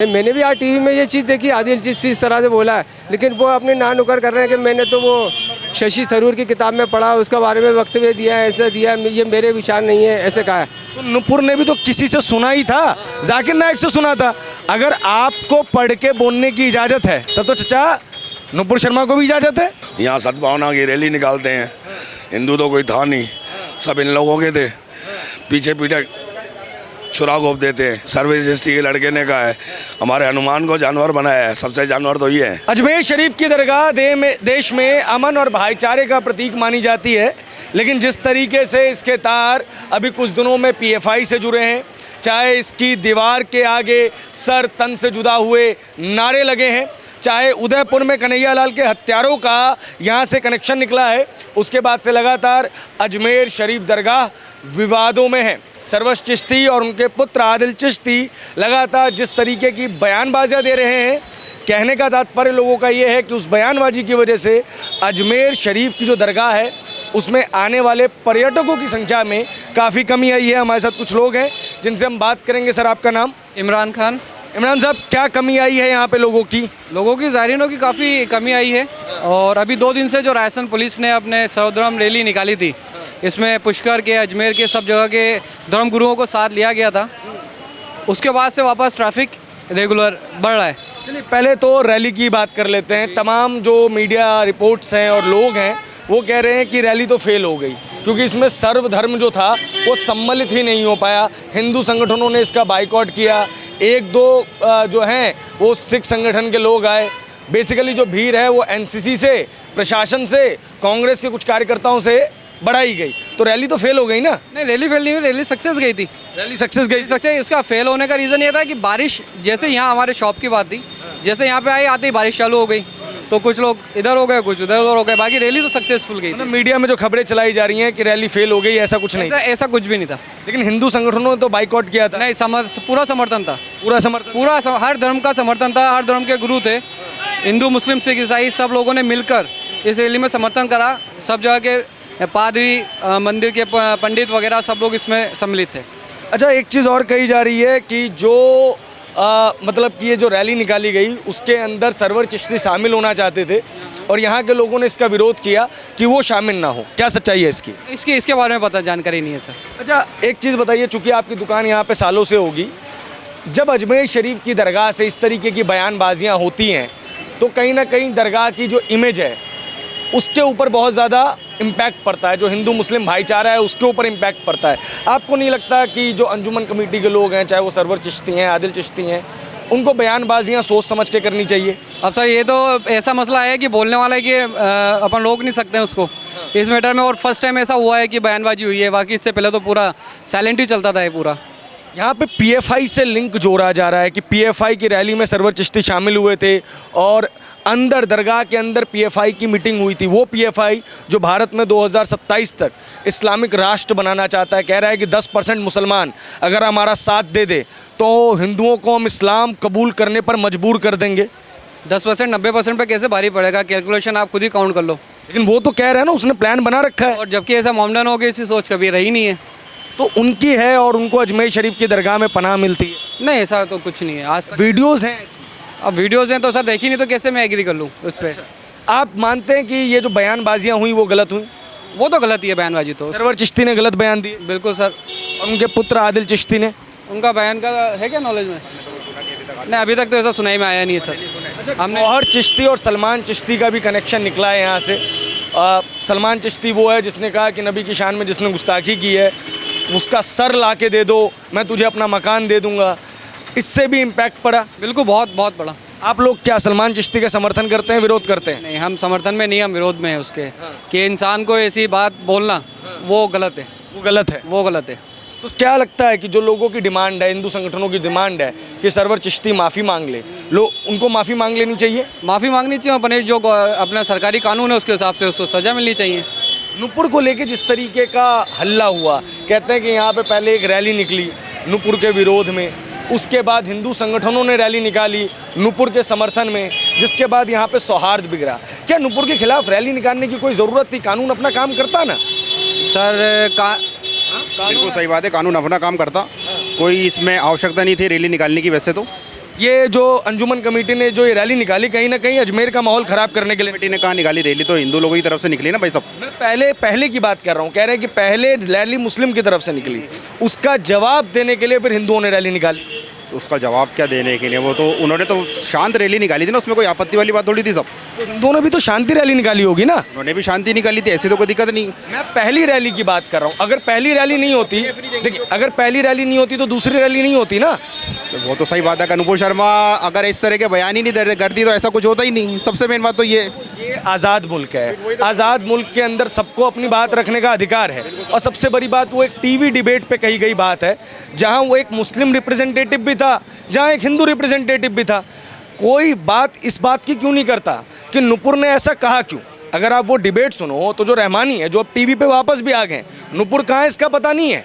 मैंने भी आज टीवी में ये चीज़ देखी, आदिल चिश्ती इस तरह से बोला है, लेकिन वो अपने ना नुकर कर रहे हैं कि मैंने तो वो शशि थरूर की किताब में पढ़ा, उसके बारे में वक्तव्य दिया है, ऐसे दिया है, ये मेरे विचार नहीं है, ऐसे कहा है। तो नुपुर ने भी तो किसी से सुना ही था, जाकिर नायक से सुना था। अगर आपको पढ़ के बोलने की इजाज़त है तब तो चचा नुपुर शर्मा को भी इजाज़त है। यहाँ सद्भावना की रैली निकालते हैं, हिंदू तो कोई था नहीं, सब इन लोगों के थे, पीछे पीछे छुरा घोप देते हैं। सर्विस एसटी के लड़के ने कहा है हमारे हनुमान को जानवर बनाया है, सबसे जानवर तो ये है। अजमेर शरीफ की दरगाह देश में अमन और भाईचारे का प्रतीक मानी जाती है, लेकिन जिस तरीके से इसके तार अभी कुछ दिनों में पीएफआई से जुड़े हैं, चाहे इसकी दीवार के आगे सर तन से जुदा हुए नारे लगे हैं, चाहे उदयपुर में कन्हैया लाल के हत्यारों का यहाँ से कनेक्शन निकला है, उसके बाद से लगातार अजमेर शरीफ दरगाह विवादों में है। सरवश चिश्ती और उनके पुत्र आदिल चिश्ती लगातार जिस तरीके की बयानबाजियाँ दे रहे हैं, कहने का तात्पर्य लोगों का ये है कि उस बयानबाजी की वजह से अजमेर शरीफ की जो दरगाह है उसमें आने वाले पर्यटकों की संख्या में काफ़ी कमी आई है। हमारे साथ कुछ लोग हैं जिनसे हम बात करेंगे। सर, आपका नाम? इमरान खान। इमरान साहब, क्या कमी आई है यहाँ पे लोगों की? ज़ायरीनों की काफ़ी कमी आई है, और अभी 2 दिन से जो राजस्थान पुलिस ने अपने सर्वधर्म रैली निकाली थी, इसमें पुष्कर के, अजमेर के, सब जगह के धर्मगुरुओं को साथ लिया गया था, उसके बाद से वापस ट्रैफिक रेगुलर बढ़ रहा है। चलिए पहले तो रैली की बात कर लेते हैं। तमाम जो मीडिया रिपोर्ट्स हैं और लोग हैं वो कह रहे हैं कि रैली तो फेल हो गई, क्योंकि इसमें सर्वधर्म जो था वो सम्मिलित ही नहीं हो पाया। हिंदू संगठनों ने इसका बाइकआउट किया, 1-2 जो हैं वो सिख संगठन के लोग आए। बेसिकली जो भीड़ है वो एनसीसी से, प्रशासन से, कांग्रेस के कुछ कार्यकर्ताओं से बढ़ाई गई, तो रैली तो फेल हो गई ना? नहीं, रैली फेल नहीं हुई, रैली सक्सेस गई थी। रैली सक्सेस गई। सक्सेस उसका फेल होने का रीज़न ये था कि बारिश, जैसे यहाँ हमारे शॉप की बात थी, जैसे यहाँ पे आई आते ही बारिश चालू हो गई, तो कुछ लोग इधर हो गए, कुछ उधर हो गए, बाकी रैली तो सक्सेसफुल गई। मतलब मीडिया में जो खबरें चलाई जा रही हैं कि रैली फेल हो गई, ऐसा कुछ नहीं? ऐसा कुछ भी नहीं था। लेकिन हिंदू संगठनों ने तो बाइकआउट किया था। नहीं, पूरा समर्थन था। हर धर्म का समर्थन था, हर धर्म के गुरु थे, हिंदू, मुस्लिम, सिख, ईसाई, सब लोगों ने मिलकर इस रैली में समर्थन करा। सब जगह के पादरी, मंदिर के पंडित वगैरह सब लोग इसमें सम्मिलित थे। अच्छा, एक चीज़ और कही जा रही है कि जो मतलब कि ये जो रैली निकाली गई उसके अंदर सरवर चिश्ती शामिल होना चाहते थे, और यहाँ के लोगों ने इसका विरोध किया कि वो शामिल ना हो। क्या सच्चाई है इसकी? इसके बारे में पता जानकारी नहीं है सर। अच्छा, एक चीज़ बताइए, चूँकि आपकी दुकान यहाँ पे सालों से होगी, जब अजमेर शरीफ की दरगाह से इस तरीके की बयानबाजियाँ होती हैं तो कहीं ना कहीं दरगाह की जो इमेज है उसके ऊपर बहुत ज़्यादा इम्पैक्ट पड़ता है, जो हिंदू मुस्लिम भाईचारा है उसके ऊपर इम्पैक्ट पड़ता है। आपको नहीं लगता कि जो अंजुमन कमेटी के लोग हैं, चाहे वो सरवर चिश्ती हैं, आदिल चिश्ती हैं, उनको बयानबाजियाँ सोच समझ के करनी चाहिए? अब सर, ये तो ऐसा मसला है कि बोलने वाला है कि अपन रोक नहीं सकते हैं उसको इस मैटर में, और फर्स्ट टाइम ऐसा हुआ है कि बयानबाजी हुई है, बाकी इससे पहले तो पूरा साइलेंट ही चलता था ये पूरा। यहाँ पे पीएफआई से लिंक जोड़ा जा रहा है कि पीएफआई की रैली में सरवर चिश्ती शामिल हुए थे, और अंदर दरगाह के अंदर पीएफआई की मीटिंग हुई थी। वो पीएफआई जो भारत में 2027 तक इस्लामिक राष्ट्र बनाना चाहता है, कह रहा है कि 10% मुसलमान अगर हमारा साथ दे दे तो हिंदुओं को हम इस्लाम कबूल करने पर मजबूर कर देंगे। 10% 90% पे कैसे भारी पड़ेगा? कैलकुलेशन आप खुद ही काउंट कर लो। लेकिन वो तो कह रहे हैं ना, उसने प्लान बना रखा है, और जबकि ऐसा मामला हो गया, इसी सोच कभी रही नहीं है। तो उनकी है और उनको अजमेर शरीफ की दरगाह में पनाह मिलती है। नहीं, ऐसा तो कुछ नहीं है आज तक। वीडियोज़ हैं ऐसी? अब वीडियोज़ हैं तो सर देखी नहीं, तो कैसे मैं एग्री कर लूँ उस पर? आप मानते हैं कि ये जो बयानबाजियाँ हुई वो गलत हुई? वो तो गलत ही है बयानबाजी तो। सरवर चिश्ती ने गलत बयान दिए? बिल्कुल सर। और उनके पुत्र आदिल चिश्ती ने? उनका बयान का है क्या नॉलेज में? नहीं, अभी तक तो ऐसा सुनाई में आया नहीं है सर। हमने गौहर चिश्ती और सलमान चिश्ती का भी कनेक्शन निकला है यहाँ से। सलमान चिश्ती वो है जिसने कहा कि नबी की शान में जिसने गुस्ताखी की है उसका सर ला के दे दो, मैं तुझे अपना मकान दे दूंगा। इससे भी इम्पैक्ट पड़ा? बिल्कुल, बहुत बड़ा। आप लोग क्या सलमान चिश्ती का समर्थन करते हैं, विरोध करते हैं? नहीं, हम समर्थन में नहीं, हम विरोध में है उसके। कि इंसान को ऐसी बात बोलना वो गलत है। वो गलत है? वो गलत है। तो क्या लगता है कि जो लोगों की डिमांड है, हिंदू संगठनों की डिमांड है कि सरवर चिश्ती माफ़ी मांग ले, उनको माफ़ी मांग लेनी चाहिए? माफ़ी मांगनी चाहिए, अपने जो अपना सरकारी कानून है उसके हिसाब से उसको सज़ा मिलनी चाहिए। नूपुर को लेके जिस तरीके का हल्ला हुआ, कहते हैं कि यहाँ पे पहले एक रैली निकली नूपुर के विरोध में, उसके बाद हिंदू संगठनों ने रैली निकाली नूपुर के समर्थन में, जिसके बाद यहाँ पे सौहार्द बिगड़ा। क्या नूपुर के खिलाफ रैली निकालने की कोई ज़रूरत थी? कानून अपना काम करता ना सर। बिल्कुल सही बात है, कानून अपना काम करता, कोई इसमें आवश्यकता नहीं थी रैली निकालने की। वैसे तो ये जो अंजुमन कमेटी ने जो ये रैली निकाली, कहीं ना कहीं अजमेर का माहौल ख़राब करने के लिए। कमेटी ने कहाँ निकाली रैली? तो हिंदू लोगों की तरफ से निकली ना भाई सब। मैं पहले की बात कर रहा हूँ, कह रहे हैं कि पहले रैली मुस्लिम की तरफ से निकली, उसका जवाब देने के लिए फिर हिंदुओं ने रैली निकाली। उसका जवाब क्या देने के लिए? वो तो उन्होंने तो शांत रैली निकाली थी ना, उसमें कोई आपत्ति वाली बात थोड़ी थी सब। तो हिंदुओं ने भी तो शांति रैली निकाली होगी ना। उन्होंने भी शांति निकाली थी, ऐसी तो कोई दिक्कत नहीं। मैं पहली रैली की बात कर रहा हूँ। अगर पहली रैली नहीं होती, देखिए अगर पहली रैली नहीं होती तो दूसरी रैली नहीं होती ना। तो वो तो सही बात है कि अनुपुर शर्मा अगर इस तरह के बयान ही नहीं करती तो ऐसा कुछ होता ही नहीं। सबसे मेन बात तो ये आज़ाद मुल्क है, आज़ाद मुल्क के अंदर सबको अपनी बात रखने का अधिकार है। और सबसे बड़ी बात वो एक टीवी डिबेट पे कही गई बात है, जहां वो एक मुस्लिम रिप्रेजेंटेटिव भी था, जहां एक हिंदू रिप्रेजेंटेटिव भी था। कोई बात इस बात की क्यों नहीं करता कि नुपुर ने ऐसा कहा क्यों? अगर आप वो डिबेट सुनो तो जो रहमानी है, जो अब टीवी पे वापस भी आ गए, नुपुर कहाँ है इसका पता नहीं है।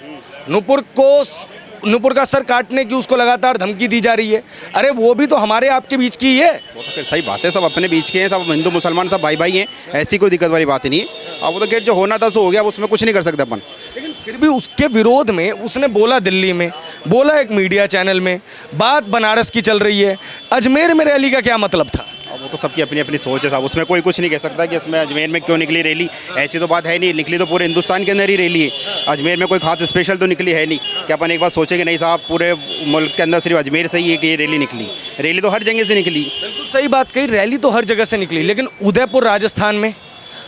नुपुर का सर काटने की उसको लगातार धमकी दी जा रही है। अरे वो भी तो हमारे आपके बीच की ही है। वो तो फिर सही बात है, सब अपने बीच के हैं, सब हिंदू मुसलमान सब भाई भाई हैं, ऐसी कोई दिक्कत वाली बात ही नहीं है। अब वो तो गेट जो होना था सो हो गया, अब उसमें कुछ नहीं कर सकते अपन। लेकिन फिर भी उसके विरोध में उसने बोला, दिल्ली में बोला, एक मीडिया चैनल में बात बनारस की चल रही है। अजमेर में रैली का क्या मतलब था? अब वो तो सबकी अपनी अपनी सोच है साहब, उसमें कोई कुछ नहीं कह सकता कि इसमें अजमेर में क्यों निकली रैली। ऐसी तो बात है नहीं, निकली तो पूरे हिंदुस्तान के अंदर ही रैली है। अजमेर में कोई खास स्पेशल तो निकली है नहीं कि अपन एक बार सोचे कि नहीं साहब पूरे मुल्क के अंदर सिर्फ अजमेर से ही है कि ये रैली निकली। रैली तो हर जगह से निकली। बिल्कुल सही बात कही, रैली तो हर जगह से निकली, लेकिन उदयपुर राजस्थान में,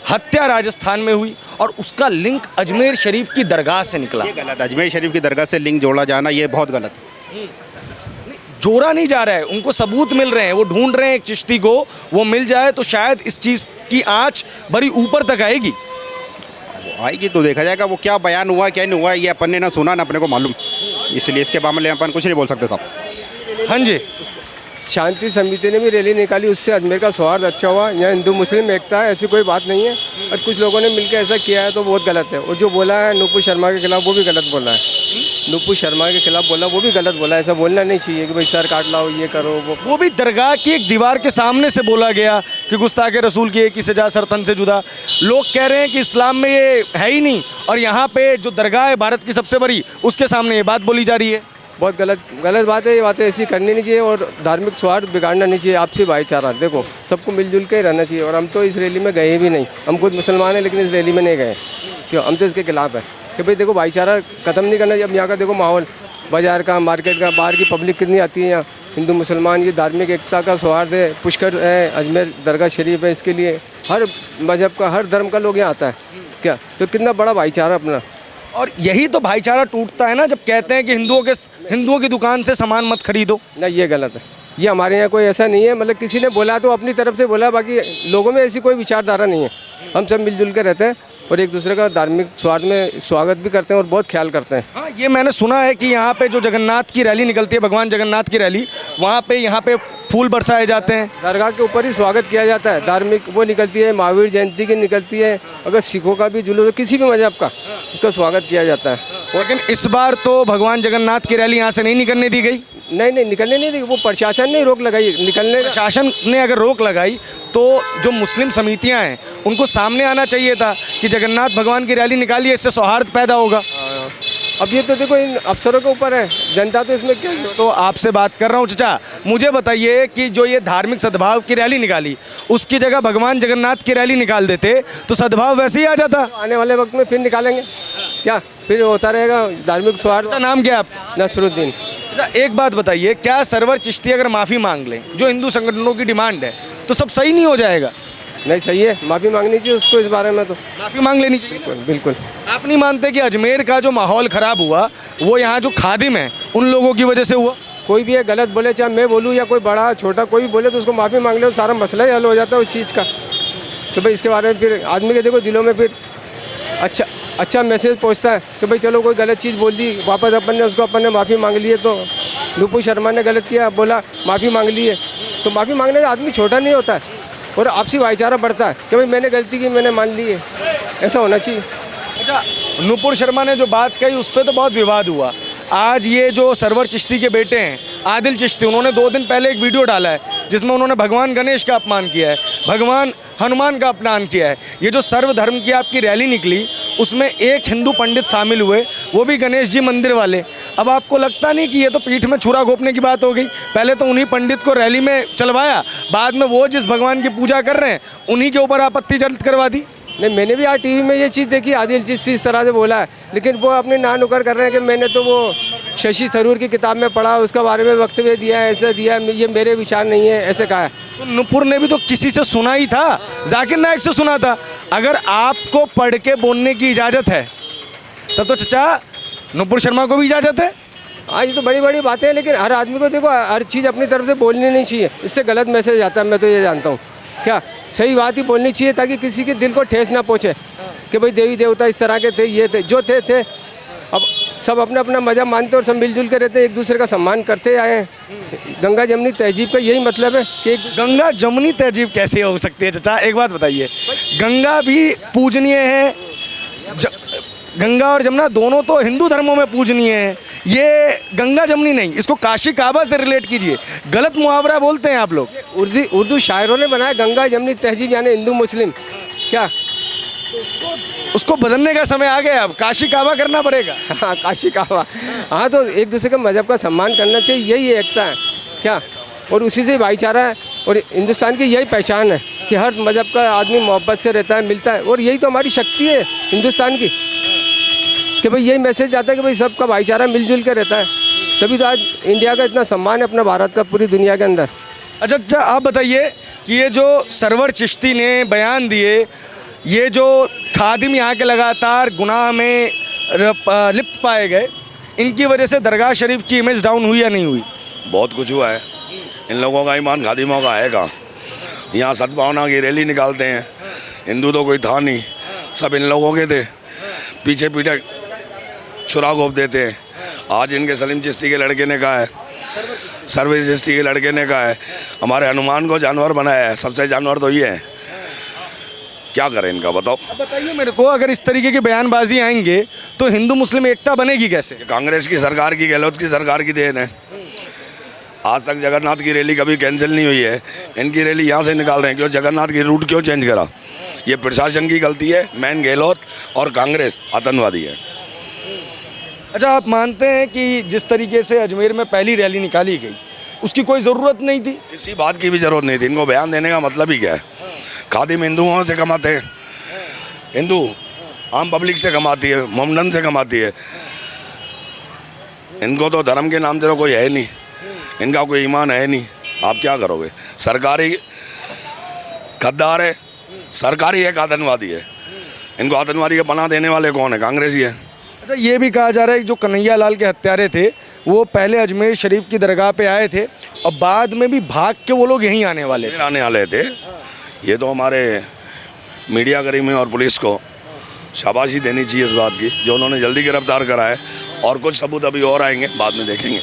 हत्या राजस्थान में हुई और उसका लिंक अजमेर शरीफ की दरगाह से निकला। ये गलत है, अजमेर शरीफ की दरगाह से लिंक जोड़ा जाना ये बहुत गलत है। जोड़ा नहीं जा रहा है, उनको सबूत मिल रहे हैं, वो ढूंढ रहे हैं एक चिश्ती को, वो मिल जाए तो शायद इस चीज़ की आंच बड़ी ऊपर तक आएगी। आएगी तो देखा जाएगा वो क्या बयान हुआ क्या नहीं हुआ, ये अपन ने ना सुना ना अपने को मालूम, इसलिए इसके मामले में अपन कुछ नहीं बोल सकते साहब। हाँ जी, शांति समिति ने भी रैली निकाली, उससे अजमेर का सौहार्द अच्छा हुआ। यहाँ हिंदू मुस्लिम एकता है, ऐसी कोई बात नहीं है। और कुछ लोगों ने मिलकर ऐसा किया है तो बहुत गलत है। और जो बोला है नुपुर शर्मा के खिलाफ, वो भी गलत बोला है। नुपुर शर्मा के खिलाफ बोला, वो भी गलत बोला है। ऐसा बोलना नहीं चाहिए कि भाई सर काट लाओ, ये करो वो भी दरगाह की एक दीवार के सामने से बोला गया कि गुस्ताखे रसूल की एक ही सजा सरतन से जुदा। लोग कह रहे हैं कि इस्लाम में ये है ही नहीं, और यहाँ पे जो दरगाह है भारत की सबसे बड़ी, उसके सामने ये बात बोली जा रही है। बहुत गलत बात है। ये बातें ऐसी करनी नहीं चाहिए और धार्मिक सौहार्द बिगाड़ना नहीं चाहिए। आपसी भाईचारा, देखो सबको मिलजुल के ही रहना चाहिए। और हम तो इस रैली में गए भी नहीं, हम खुद मुसलमान हैं लेकिन इस रैली में नहीं गए। क्यों? हम तो इसके खिलाफ है कि भाई देखो भाईचारा ख़त्म नहीं करना। अब यहाँ का देखो माहौल, बाज़ार का, मार्केट का, बाहर की पब्लिक कितनी आती है यहाँ। हिंदू मुसलमान की धार्मिक एकता का सौहार्द है, पुष्कर है, अजमेर दरगाह शरीफ है, इसके लिए हर मज़हब का, हर धर्म का लोग यहाँ आता है। क्या तो कितना बड़ा भाईचारा अपना। और यही तो भाईचारा टूटता है ना, जब कहते हैं कि हिंदुओं की दुकान से सामान मत खरीदो। नहीं, ये गलत है। ये हमारे यहाँ कोई ऐसा नहीं है, मतलब किसी ने बोला तो अपनी तरफ से बोला, बाकी लोगों में ऐसी कोई विचारधारा नहीं है। हम सब मिलजुल के रहते हैं और एक दूसरे का धार्मिक सौहार्द में स्वागत भी करते हैं और बहुत ख्याल करते हैं। हाँ, ये मैंने सुना है कि यहाँ पे जो जगन्नाथ की रैली निकलती है, भगवान जगन्नाथ की रैली, वहाँ पे फूल बरसाए जाते हैं, दरगाह के ऊपर ही स्वागत किया जाता है। धार्मिक वो निकलती है, महावीर जयंती की निकलती है, अगर सिखों का भी जुलूस, किसी भी मजहब का, उसका स्वागत किया जाता है। लेकिन इस बार तो भगवान जगन्नाथ की रैली यहाँ से नहीं निकलने दी गई। नहीं, निकलने नहीं दी। वो प्रशासन ने रोक लगाई निकलने। प्रशासन ने अगर रोक लगाई तो जो मुस्लिम समितियाँ हैं उनको सामने आना चाहिए था कि जगन्नाथ भगवान की रैली निकालिए, इससे सौहार्द पैदा होगा। अब ये तो देखो इन अफसरों के ऊपर है, जनता तो इसमें क्या। तो आपसे बात कर रहा हूँ चाचा, मुझे बताइए कि जो ये धार्मिक सद्भाव की रैली निकाली, उसकी जगह भगवान जगन्नाथ की रैली निकाल देते तो सद्भाव वैसे ही आ जाता। आने वाले वक्त में फिर निकालेंगे क्या, फिर होता रहेगा धार्मिक सौहार्द। नाम क्या है आपका? नसरुद्दीन। अच्छा, एक बात बताइए, क्या सरवर चिश्ती अगर माफ़ी मांग लें, जो हिंदू संगठनों की डिमांड है, तो सब सही नहीं हो जाएगा? नहीं, सही है, माफ़ी मांगनी चाहिए उसको, इस बारे में तो माफ़ी मांग लेनी चाहिए। बिल्कुल। आप नहीं मानते कि अजमेर का जो माहौल ख़राब हुआ वो यहाँ जो खादिम है उन लोगों की वजह से हुआ? कोई भी है गलत बोले, चाहे मैं बोलूँ या कोई बड़ा छोटा कोई भी बोले, तो उसको माफ़ी मांग ले, तो सारा मसला ही हल हो जाता है उस चीज़ का। तो भाई इसके बारे में फिर आदमी के देखो दिलों में फिर अच्छा मैसेज पहुँचता है कि भाई चलो कोई गलत चीज़ बोल दी, वापस अपन ने माफ़ी मांग ली है। तो नुपुर शर्मा ने गलत किया, बोला माफ़ी मांग ली है, तो माफ़ी मांगने से आदमी छोटा नहीं होता है और आपसी भाईचारा बढ़ता है कि भाई मैंने गलती की, मैंने मान ली है, ऐसा होना चाहिए। अच्छा, नुपुर शर्मा ने जो बात कही उस पर तो बहुत विवाद हुआ। आज ये जो सरवर चिश्ती के बेटे हैं आदिल चिश्ती, उन्होंने 2 दिन पहले एक वीडियो डाला है जिसमें उन्होंने भगवान गणेश का अपमान किया है, भगवान हनुमान का अपमान किया है। ये जो सर्वधर्म की आपकी रैली निकली उसमें एक हिंदू पंडित शामिल हुए, वो भी गणेश जी मंदिर वाले। अब आपको लगता नहीं कि ये तो पीठ में छुरा घोंपने की बात हो गई? पहले तो उन्हीं पंडित को रैली में चलवाया, बाद में वो जिस भगवान की पूजा कर रहे हैं उन्हीं के ऊपर आपत्ति जल्द करवा दी। नहीं, मैंने भी आज टीवी में ये चीज़ देखी, आदिल चिश्ती इस तरह से बोला है, लेकिन वो अपने ना नुकर कर रहे हैं कि मैंने तो वो शशि थरूर की किताब में पढ़ा, उसके बारे में वक्तव्य दिया है, ऐसा दिया है, ये मेरे विचार नहीं है, ऐसे कहा है। तो नुपुर ने भी तो किसी से सुना ही था, जाकिर नायक से सुना था। अगर आपको पढ़ के बोलने की इजाज़त है तब तो चचा नुपुर शर्मा को भी इजाज़त है। हाँ, ये तो बड़ी बड़ी बातें हैं, लेकिन हर आदमी को देखो हर चीज़ अपनी तरफ से बोलनी नहीं चाहिए, इससे गलत मैसेज आता है। मैं तो ये जानता हूँ, क्या सही बात ही बोलनी चाहिए ताकि किसी के दिल को ठेस ना पहुँचे कि भाई देवी देवता इस तरह के थे, ये थे जो थे। अब सब अपना अपना मज़हब मानते और सब मिलजुल के रहते, एक दूसरे का सम्मान करते आए हैं। गंगा जमनी तहजीब का यही मतलब है कि गंगा जमुनी तहजीब कैसे हो सकती है चचा? एक बात बताइए, गंगा भी पूजनीय है, गंगा और जमुना दोनों तो हिंदू धर्मों में पूजनीय है। ये गंगा जमुनी नहीं, इसको काशी काबा से रिलेट कीजिए। गलत मुहावरा बोलते हैं आप लोग। उर्दू शायरों ने बनाया गंगा जमनी तहजीब यानी हिंदू मुस्लिम, क्या उसको बदलने का समय आ गया, अब काशी काबा करना पड़ेगा। हाँ, काशी काबा। हाँ, तो एक दूसरे के मज़हब का सम्मान करना चाहिए, यही एकता है क्या, और उसी से भाईचारा है। और हिंदुस्तान की यही पहचान है कि हर मज़हब का आदमी मोहब्बत से रहता है, मिलता है, और यही तो हमारी शक्ति है हिंदुस्तान की कि भाई यही मैसेज जाता है कि भाई सबका भाईचारा मिलजुल के रहता है, तभी तो आज इंडिया का इतना सम्मान है अपना भारत का पूरी दुनिया के अंदर। अच्छा, आप बताइए कि ये जो सरवर चिश्ती ने बयान दिए, ये जो खादिम यहाँ के लगातार गुनाह में लिप्त पाए गए, इनकी वजह से दरगाह शरीफ की इमेज डाउन हुई या नहीं हुई? बहुत कुछ हुआ है। इन लोगों का ईमान खादिमों का है कहाँ? यहाँ सद्भावना की रैली निकालते हैं, हिंदू तो कोई था नहीं, सब इन लोगों के थे, पीछे पीछे छुरा घोंप देते हैं। आज इनके सलीम चिश्ती के लड़के ने कहा है, सर्विस चिश्ती के लड़के ने कहा है हमारे हनुमान को जानवर बनाया है, सबसे जानवर तो ये है। क्या करें इनका, बताओ। अब बताइए मेरे को, अगर इस तरीके की बयानबाजी आएंगे तो हिंदू मुस्लिम एकता बनेगी कैसे? कांग्रेस की सरकार की, गहलोत की सरकार की देन है। आज तक जगन्नाथ की रैली कभी कैंसिल नहीं हुई है, इनकी रैली यहाँ से निकाल रहे हैं। क्यों जगन्नाथ की रूट क्यों चेंज करा? ये प्रशासन की गलती है, मैन गहलोत और कांग्रेस आतंकवादी है। अच्छा, आप मानते हैं कि जिस तरीके से अजमेर में पहली रैली निकाली गई उसकी कोई ज़रूरत नहीं थी? किसी बात की भी ज़रूरत नहीं थी। इनको बयान देने का मतलब ही क्या है? खादिम हिंदुओं से कमाते हैं, हिंदू आम पब्लिक से कमाती है, मोमडन से कमाती है। इनको तो धर्म के नाम से तो कोई है नहीं, इनका कोई ईमान है नहीं। आप क्या करोगे? सरकारी गद्दार है, सरकारी एक आतंकवादी है। इनको आतंकवादी का बना देने वाले कौन है? कांग्रेस ही है। अच्छा, ये भी कहा जा रहा है कि जो कन्हैया लाल के हत्यारे थे वो पहले अजमेर शरीफ की दरगाह पे आए थे और बाद में भी भाग के वो लोग यहीं आने वाले थे। ये तो हमारे मीडिया कर्मी और पुलिस को शाबाशी देनी चाहिए इस बात की, जो उन्होंने जल्दी गिरफ्तार करा है। और कुछ सबूत अभी और आएंगे, बाद में देखेंगे।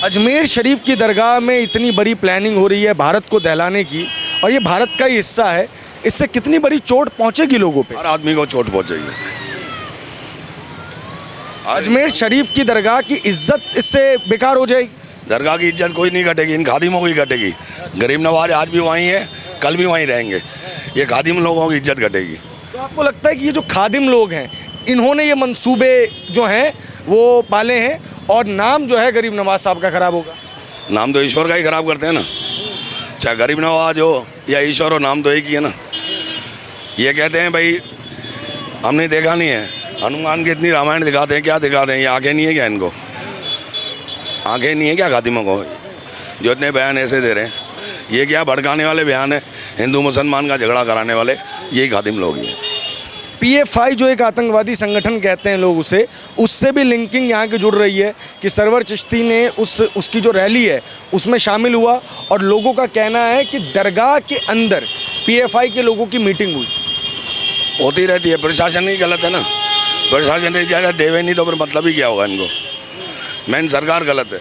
अजमेर शरीफ की दरगाह में इतनी बड़ी प्लानिंग हो रही है भारत को दहलाने की, और ये भारत का ही हिस्सा है, इससे कितनी बड़ी चोट पहुंचेगी लोगों पे? हर आदमी को चोट पहुंचेगी। अजमेर शरीफ की दरगाह की इज्जत इससे बेकार हो जाएगी। दरगाह की इज्जत कोई नहीं घटेगी, इन खादिमों की घटेगी। गरीब नवाज आज भी वहीं है, कल भी वहीं रहेंगे। ये खादिम लोगों की इज्जत घटेगी। तो आपको लगता है कि ये जो खादिम लोग हैं, इन्होंने ये मंसूबे जो हैं वो पाले हैं, और नाम जो है गरीब नवाज साहब का ख़राब होगा? नाम तो ईश्वर का ही खराब करते हैं ना, चाहे गरीब नवाज हो या ईश्वर हो, नाम तो एक ही है ना। ये कहते हैं भाई हमने देखा नहीं है, हनुमान की इतनी रामायण दिखाते हैं, क्या दिखाते हैं? ये आंखें नहीं है क्या इनको? आंखें नहीं है क्या खादिमों को, जो इतने बयान ऐसे दे रहे हैं? ये क्या भड़काने वाले बयान है, हिंदू मुसलमान का झगड़ा कराने वाले, यही खादिम लोग ही हैं। PFI जो एक आतंकवादी संगठन कहते हैं लोग उसे, उससे भी लिंकिंग यहाँ की जुड़ रही है कि सरवर चिश्ती ने उसकी जो रैली है उसमें शामिल हुआ, और लोगों का कहना है कि दरगाह के अंदर PFI के लोगों की मीटिंग हुई। होती रहती है, प्रशासन ही गलत है ना। प्रशासन ने इजाज़त देवे नहीं तो फिर मतलब ही क्या होगा इनको? मेन सरकार गलत है।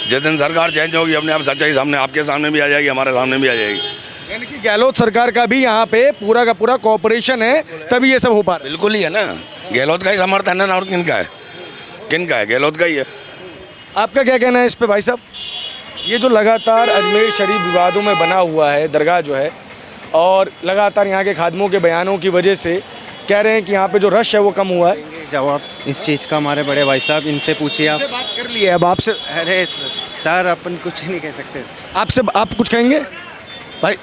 जिस दिन सरकार चेंज होगी अपने आप सच्चाई सामने, आपके सामने भी आ जाएगी, हमारे सामने भी आ जाएगी। यानी कि गहलोत सरकार का भी यहाँ पे पूरा का पूरा कोऑपरेशन है, तभी ये सब हो पा रहा है। बिल्कुल ही है ना, गहलोत का ही समर्थन है ना, और किनका है? किनका है? गहलोत का ही है। आपका क्या कहना है इस पे भाई साहब? ये जो लगातार अजमेर शरीफ विवादों में बना हुआ है दरगाह जो है, और लगातार यहाँ के खादिमों के बयानों की वजह से कह रहे हैं कि यहाँ पे जो रश है वो कम हुआ है, जवाब इस चीज़ का हमारे बड़े भाई साहब, इनसे पूछिए आप। बात कर ली है अब आपसे। अरे सर अपन कुछ नहीं कह सकते। आपसे आप कुछ कहेंगे भाई?